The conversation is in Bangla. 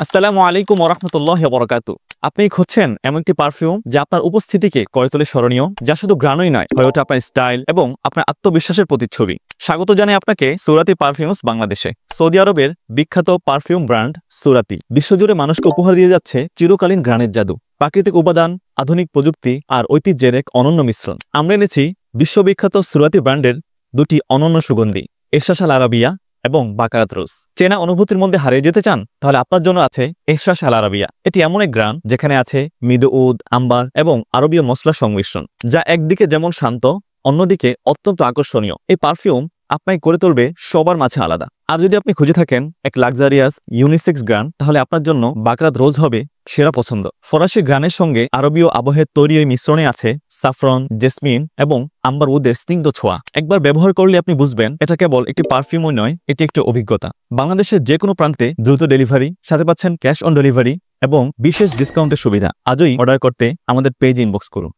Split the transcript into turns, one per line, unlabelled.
আসসালামু আলাইকুম ওয়া রাহমাতুল্লাহি ওয়া বারাকাতুহু। আপনি খুঁজছেন এমন একটি পারফিউম যা আপনার উপস্থিতিকে করে তোলে স্মরণীয়, যা শুধু ঘ্রাণই নয়, হয়ে ওঠে আপনার স্টাইল এবং আপনার আত্মবিশ্বাসের প্রতিচ্ছবি। স্বাগত জানাই আপনাকে সুরাতি পারফিউমস বাংলাদেশে। সৌদি আরবের বিখ্যাত পারফিউম ব্র্যান্ড সুরাতি বিশ্বজুড়ে মানুষকে উপহার দিয়ে যাচ্ছে চিরকালীন ঘ্রাণের জাদু, প্রাকৃতিক উপাদান, আধুনিক প্রযুক্তি আর ঐতিহ্যের এক অনন্য মিশ্রণ। আমরা এনেছি বিশ্ববিখ্যাত সুরাতি ব্র্যান্ডের দুটি অনন্য সুগন্ধি, এহসাস আল আরাবিয়া এবং বাকারাত রোজ। চেনা অনুভূতির মধ্যে হারিয়ে যেতে চান? তাহলে আপনার জন্য আছে এহসাস আল আরাবিয়া। এটি এমন এক ঘ্রাণ যেখানে আছে মৃদু উদ, আম্বার এবং আরবীয় মশলার সংমিশ্রণ, যা একদিকে যেমন শান্ত, অন্যদিকে অত্যন্ত আকর্ষণীয়। এই পারফিউম আপনাকে করে তুলবে সবার মাঝে আলাদা। আর যদি আপনি খুঁজে থাকেন এক লাক্সারিয়াস ইউনিসেক্স ঘ্রাণ, তাহলে আপনার জন্য বাকারাত রোজ হবে সেরা পছন্দ। ফরাসি ঘ্রাণের সঙ্গে আরবীয় আবহের তৈরি এই মিশ্রণে আছে সাফরন, জেসমিন এবং আম্বার উদের স্নিগ্ধ ছোঁয়া। একবার ব্যবহার করলে আপনি বুঝবেন এটা কেবল একটি পারফিউমই নয়, এটি একটি অভিজ্ঞতা। বাংলাদেশের যে কোনো প্রান্তে দ্রুত ডেলিভারি, সাথে পাচ্ছেন ক্যাশ অন ডেলিভারি এবং বিশেষ ডিসকাউন্টের সুবিধা। আজই অর্ডার করতে আমাদের পেজ ইনবক্স করুন।